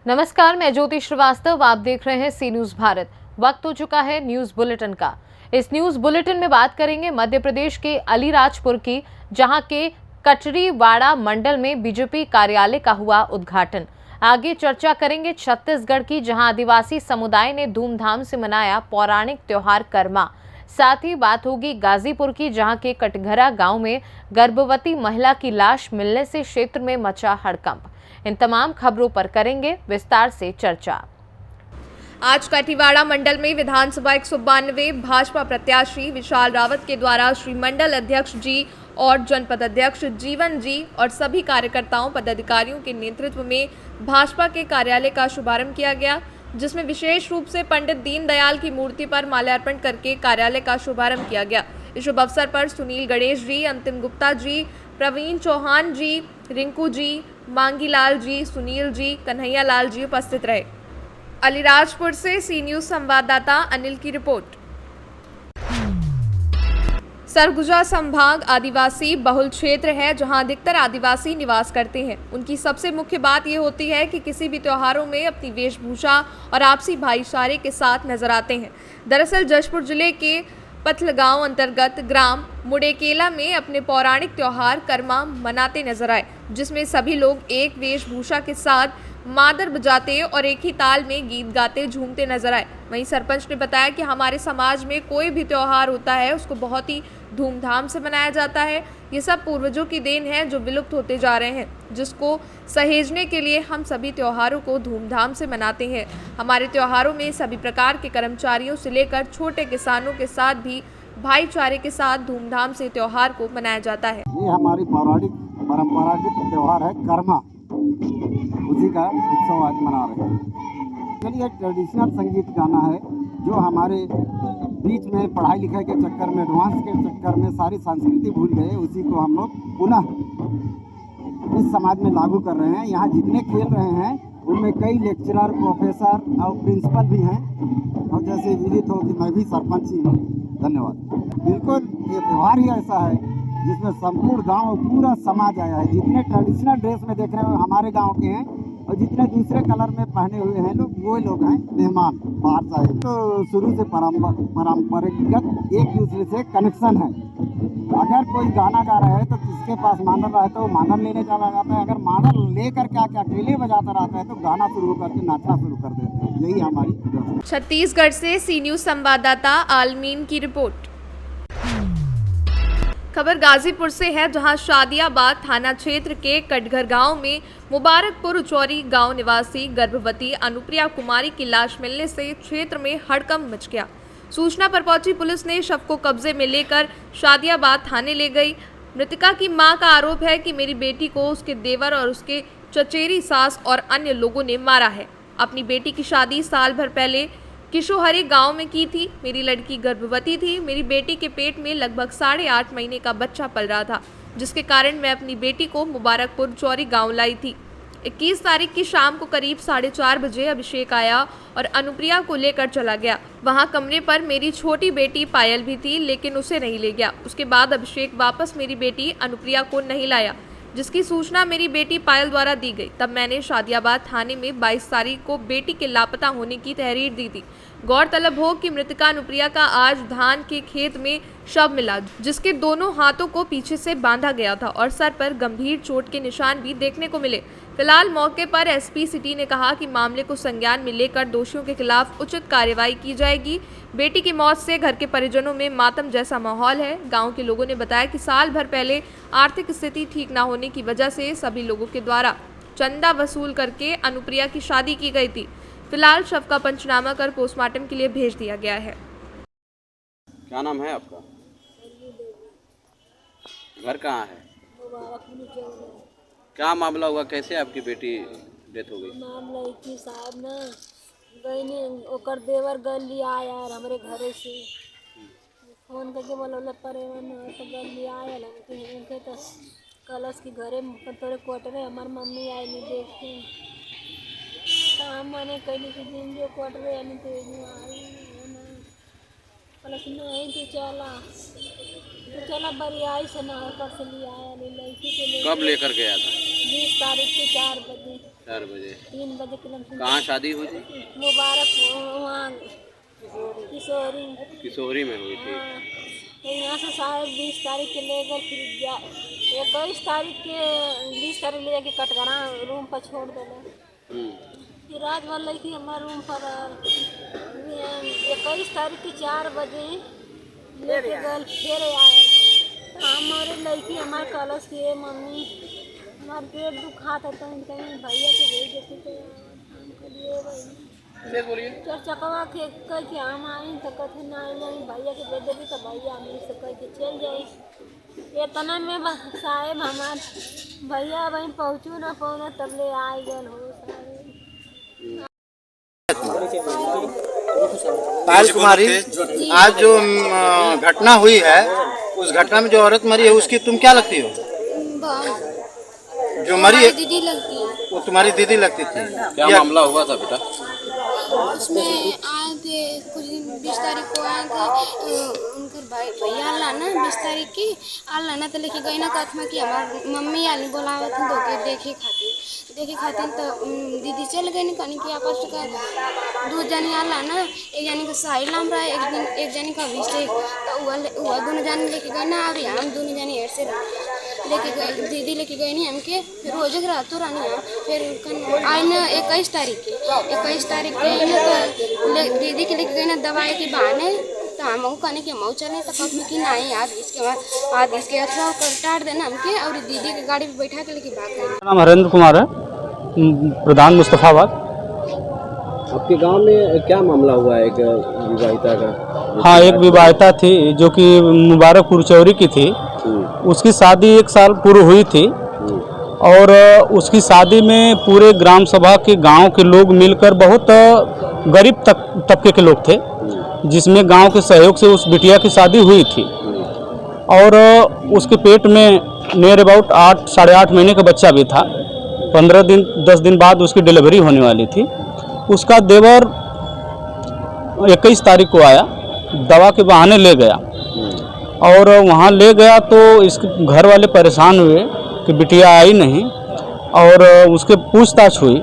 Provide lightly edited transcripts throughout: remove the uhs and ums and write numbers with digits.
नमस्कार, मैं ज्योति श्रीवास्तव। आप देख रहे हैं सी न्यूज भारत। वक्त हो चुका है न्यूज बुलेटिन का। इस न्यूज बुलेटिन में बात करेंगे मध्य प्रदेश के अलीराजपुर की, जहां के कचरीवाड़ा मंडल में बीजेपी कार्यालय का हुआ उद्घाटन। आगे चर्चा करेंगे छत्तीसगढ़ की, जहां आदिवासी समुदाय ने धूमधाम से मनाया पौराणिक त्योहार करमा। साथ ही बात होगी गाजीपुर की, जहां के कटघरा गांव में गर्भवती महिला की लाश मिलने से क्षेत्र में मचा हड़कंप। इन तमाम खबरों पर करेंगे विस्तार से चर्चा। आज कठीवाड़ा मंडल में विधानसभा 192 भाजपा प्रत्याशी विशाल रावत के द्वारा श्री मंडल अध्यक्ष जी और जनपद अध्यक्ष जीवन जी और सभी कार्यकर्ताओं पदाधिकारियों के नेतृत्व में भाजपा के कार्यालय का शुभारंभ किया गया, जिसमें विशेष रूप से पंडित दीनदयाल की मूर्ति पर माल्यार्पण करके कार्यालय का शुभारंभ किया गया। इस शुभ अवसर पर सुनील गणेश जी, अंतिम गुप्ता जी, प्रवीण चौहान जी, रिंकू जी, मांगीलाल जी, सुनील जी, कन्हैया लाल जी उपस्थित रहे। अलीराजपुर से सी न्यूज संवाददाता अनिल की रिपोर्ट। सरगुजा संभाग आदिवासी बहुल क्षेत्र है, जहां अधिकतर आदिवासी निवास करते हैं। उनकी सबसे मुख्य बात यह होती है कि किसी भी त्योहारों में अपनी वेशभूषा और आपसी भाईचारे के साथ नजर आते हैं। दरअसल जशपुर जिले के पथलगांव अंतर्गत ग्राम मुडेकेला में अपने पौराणिक त्योहार करमा मनाते नजर आए, जिसमें सभी लोग एक वेशभूषा के साथ मादर बजाते और एक ही ताल में गीत गाते झूमते नजर आए। वहीं सरपंच ने बताया कि हमारे समाज में कोई भी त्योहार होता है उसको बहुत ही धूमधाम से मनाया जाता है। ये सब पूर्वजों की देन है जो विलुप्त होते जा रहे हैं, जिसको सहेजने के लिए हम सभी त्योहारों को धूमधाम से मनाते हैं। हमारे त्योहारों में सभी प्रकार के कर्मचारियों से लेकर छोटे किसानों के साथ भी भाईचारे के साथ धूमधाम से त्योहार को मनाया जाता है। ये हमारी पौराणिक परंपरागत त्योहार है कर्मा, उसी का उत्सव आज मना रहे हैं। चलिए, ट्रेडिशनल संगीत गाना है जो हमारे बीच में पढ़ाई लिखाई के चक्कर में, एडवांस के चक्कर में सारी संस्कृति भूल गए, उसी को हम लोग पुनः इस समाज में लागू कर रहे हैं। यहाँ जितने खेल रहे हैं उनमें कई लेक्चरर, प्रोफेसर और प्रिंसिपल भी हैं, और जैसे विदित हो कि मैं भी सरपंच ही हूँ। धन्यवाद। बिल्कुल, ये त्यौहार ही ऐसा है जिसमें संपूर्ण गांव और पूरा समाज आया है। जितने ट्रेडिशनल ड्रेस में देख रहे हो हमारे गांव के हैं, और जितने दूसरे कलर में पहने हुए हैं लोग, वो लोग हैं मेहमान बाहर से आए। तो शुरू से परंपरागत एक दूसरे से कनेक्शन है। अगर कोई गाना गा रहा है तो किसके पास मादल रहा है तो मादल लेने चला जाता है। अगर मादल लेकर के आके अकेले बजाता रहता है तो गाना शुरू करके नाचना शुरू कर देते हैं। यही हमारी। छत्तीसगढ़ से सी न्यूज संवाददाता आलमीन की रिपोर्ट। खबर गाजीपुर से है, जहां शादियाबाद थाना क्षेत्र के कटघर गांव में मुबारकपुर उचौरी गांव निवासी गर्भवती अनुप्रिया कुमारी की लाश मिलने से क्षेत्र में हड़कंप मच गया। सूचना पर पहुंची पुलिस ने शव को कब्जे में लेकर शादियाबाद थाने ले गई। मृतका की मां का आरोप है कि मेरी बेटी को उसके देवर और उसके चचेरी सास और अन्य लोगों ने मारा है। अपनी बेटी की शादी साल भर पहले किशोहरी गांव में की थी। मेरी लड़की गर्भवती थी। मेरी बेटी के पेट में लगभग 8.5 महीने का बच्चा पल रहा था, जिसके कारण मैं अपनी बेटी को मुबारकपुर चौरी गांव लाई थी। 21 तारीख की शाम को करीब 4:30 बजे अभिषेक आया और अनुप्रिया को लेकर चला गया। वहां कमरे पर मेरी छोटी बेटी पायल भी थी, लेकिन उसे नहीं ले गया। उसके बाद अभिषेक वापस मेरी बेटी अनुप्रिया को नहीं लाया, जिसकी सूचना मेरी बेटी पायल द्वारा दी गई। तब मैंने शादियाबाद थाने में 22 तारीख को बेटी के लापता होने की तहरीर दी थी। गौरतलब हो कि मृतका अनुप्रिया का आज धान के खेत में शव मिला, जिसके दोनों हाथों को पीछे से बांधा गया था और सर पर गंभीर चोट के निशान भी देखने को मिले। फिलहाल मौके पर एसपी सिटी ने कहा कि मामले को संज्ञान में लेकर दोषियों के खिलाफ उचित कार्रवाई की जाएगी। बेटी की मौत से घर के परिजनों में मातम जैसा माहौल है। गांव के लोगों ने बताया कि साल भर पहले आर्थिक स्थिति ठीक न होने की वजह से सभी लोगों के द्वारा चंदा वसूल करके अनुप्रिया की शादी की गई थी। फिलहाल शव का पंचनामा कर पोस्टमार्टम के लिए भेज दिया गया है। क्या नाम है आपका? घर कहाँ है? क्या मामला हुआ? कैसे आपकी बेटी डेथ हो गई? मामला की साहब ना गईने ओकर देवर गल लिया यार हमरे घरे से फोन करके बोला परेवन तो गल लिया आया उनके तो कलश की घरे थोड़े क्वार्टर है। हमार मम्मी आई नहीं देखते मैंने कहीं कि दिन जो क्वार्टर है नहीं तो आई कलश नहीं तो चला तो चला बरियाई से नहर पर से ले आया ले लड़की के लिए कब लेकर गया था? 20 तारीख के 4 बजे 4 बजे। 3 बजे किलोमीटर कहाँ शादी हुई थी? मुबारक वहाँ किशोरी किशोरी में हुई थी। हाँ, तो यहाँ से साढ़े 20 तारीख के ले गए, फिर 21 तारीख के 20 तारीख ले जाके कटघरा रूम पर छोड़ देना। फिर रात भर लड़की हमारे रूम पर 21 तारीख के 4 बजे लेके गए, फिर आए हमारे लड़की हमारे कलश की मम्मी हमारे पेट दुखा था तो कहीं भैया के भेज देते थे हम के लिए भाई चार चकवा के कह के हम आई तो कहते नहीं भैया के भेज देती तो भैया हम से कह के चल जाई। इतना में साहेब हमार भैया वहीं पहुँचू ना पहुँचा तब ले आए गए हो पायल कुमारी, आज जो घटना हुई है उस घटना में जो औरत मरी है उसकी तुम क्या लगती हो? जो मरी है दीदी लगती है। वो तुम्हारी दीदी लगती थी। क्या मामला हुआ था बेटा? उसमें आए थे कुछ दिन 20 तारीख को आए थे उनके भैया लाना 20 तारीख की लाना तो लेके गई ना कथमा कि हमार मम्मी आली बोलावे थे तो के देखे खातिर तो दीदी चल गई कहीं कि आपस का 2 जनी लाना, एक जनी का साहिल नाम रहा एक जनी का अभिषेक तो वह दोनों जन लेके गए ना और हम दोनों जनी ऐसे लेके गए दीदी लेके गई नहीं हमके फिर रोज रातों रानी हम फिर आए ना 21 तारीख के ना तो दीदी के लेके गई ना दवाई के बहाने तो हम कहने के मऊ चले तो कब कि नहीं आज इसके अथवा टाट देना हमके और दीदी के गाड़ी पे बैठा के लेके भाग गए। मेरा नाम हरेंद्र कुमार है, प्रधान मुस्तफ़ाबाद। आपके गांव में क्या मामला हुआ है? एक विवाहिता का? हाँ, एक विवाहिता थी जो कि मुबारकपुर चौरी की थी। उसकी शादी 1 साल पूर्व हुई थी और उसकी शादी में पूरे ग्राम सभा के गांव के लोग मिलकर बहुत गरीब तबके के लोग थे जिसमें गांव के सहयोग से उस बिटिया की शादी हुई थी और उसके पेट में नियर अबाउट 8-8.5 महीने का बच्चा भी था। 10 दिन बाद उसकी डिलीवरी होने वाली थी। उसका देवर 21 तारीख को आया, दवा के बहाने ले गया और वहाँ ले गया तो इसके घर वाले परेशान हुए कि बिटिया आई नहीं और उसके पूछताछ हुई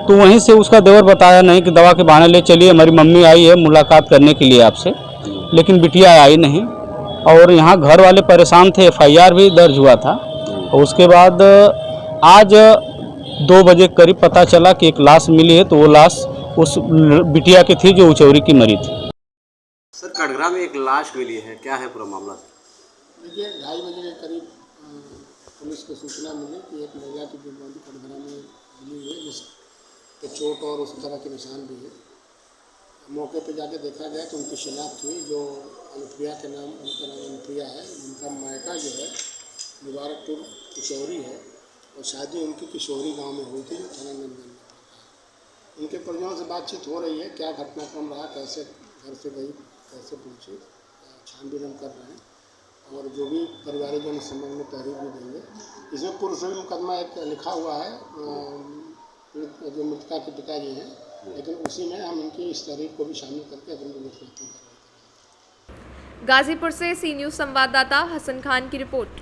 तो वहीं से उसका देवर बताया नहीं कि दवा के बहाने ले चलिए हमारी मम्मी आई है मुलाकात करने के लिए आपसे, लेकिन बिटिया आई नहीं और यहाँ घर वाले परेशान थे। FIR भी दर्ज हुआ था और उसके बाद आज 2 बजे करीब पता चला कि एक लाश मिली है तो वो लाश उस बिटिया की थी जो उचौरी की मरी थी। सर, कटघरा में एक लाश मिली है, क्या है पूरा मामला? देखिए 2:30 बजे के करीब पुलिस को सूचना मिली कि एक महिला की डेड बॉडी कटघरा में मिली हुई है जिसके चोट और उस तरह के निशान भी है। मौके पर जाके देखा गया तो उनकी शिनाख्त हुई जो अनुप्रिया के नाम उनका नाम अनुप्रिया है, जिनका मायका जो है मुबारकपुर किशोरी है और शादी उनकी किशोरी गांव में हुई थी जो थाना नंदगंज में पड़ता है। उनके परिजनों से बातचीत हो रही है, क्या घटनाक्रम रहा, कैसे घर से गई, कैसे पहुँची, छानबीन हम कर रहे हैं और जो भी परिवारिकजन इस संबंध में तहरीर भी देंगे। इसमें पूर्व से मुकदमा एक लिखा हुआ है जो मृतका के पिताजी हैं, लेकिन उसी में हम इनकी इस तहरीर को भी शामिल करके अग्रिम कार्रवाई करेंगे। गाजीपुर से सी न्यूज़ संवाददाता हसन खान की रिपोर्ट।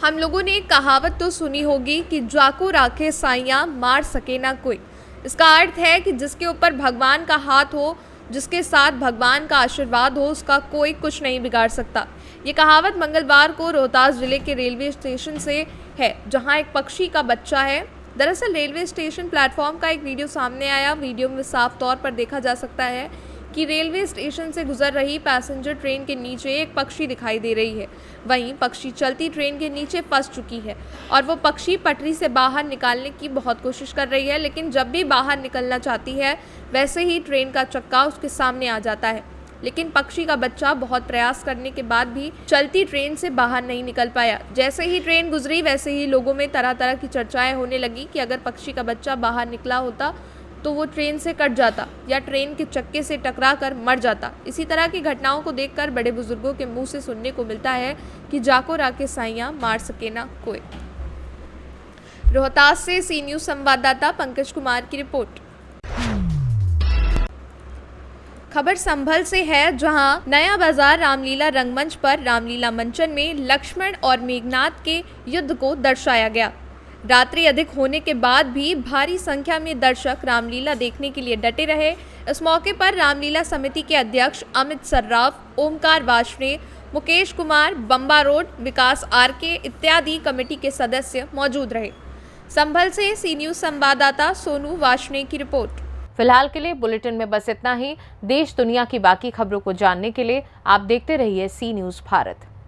हम लोगों ने एक कहावत तो सुनी होगी कि जाको राखे साइयां मार सके ना कोई। इसका अर्थ है कि जिसके ऊपर भगवान का हाथ हो, जिसके साथ भगवान का आशीर्वाद हो, उसका कोई कुछ नहीं बिगाड़ सकता। ये कहावत मंगलवार को रोहतास जिले के रेलवे स्टेशन से है जहां एक पक्षी का बच्चा है। दरअसल रेलवे स्टेशन प्लेटफॉर्म का एक वीडियो सामने आया। वीडियो में साफ तौर पर देखा जा सकता है कि रेलवे स्टेशन से गुजर रही पैसेंजर ट्रेन के नीचे एक पक्षी दिखाई दे रही है। वहीं पक्षी चलती ट्रेन के नीचे फंस चुकी है और वो पक्षी पटरी से बाहर निकालने की बहुत कोशिश कर रही है, लेकिन जब भी बाहर निकलना चाहती है वैसे ही ट्रेन का चक्का उसके सामने आ जाता है। लेकिन पक्षी का बच्चा बहुत प्रयास करने के बाद भी चलती ट्रेन से बाहर नहीं निकल पाया। जैसे ही ट्रेन गुजरी वैसे ही लोगों में तरह तरह की चर्चाएं होने लगी कि अगर पक्षी का बच्चा बाहर निकला होता तो वो ट्रेन से कट जाता या ट्रेन के चक्के से टकराकर मर जाता। इसी तरह की घटनाओं को देखकर बड़े बुजुर्गों के मुंह से सुनने को मिलता है कि जाको राके साइयां मार सके ना कोई। रोहतास से सी न्यूज़ संवाददाता पंकज कुमार की रिपोर्ट। खबर संभल से है, जहां नया बाजार रामलीला रंगमंच पर रामलीला मंचन में लक्ष्मण और मेघनाथ के युद्ध को दर्शाया गया। रात्रि अधिक होने के बाद भी भारी संख्या में दर्शक रामलीला देखने के लिए डटे रहे। इस मौके पर रामलीला समिति के अध्यक्ष अमित सर्राफ, ओमकार वार्ष्णेय, मुकेश कुमार, बम्बा रोड, विकास आरके इत्यादि कमेटी के सदस्य मौजूद रहे। संभल से सी न्यूज संवाददाता सोनू वार्ष्णेय की रिपोर्ट। फिलहाल के लिए बुलेटिन में बस इतना ही। देश दुनिया की बाकी खबरों को जानने के लिए आप देखते रहिए सी न्यूज भारत।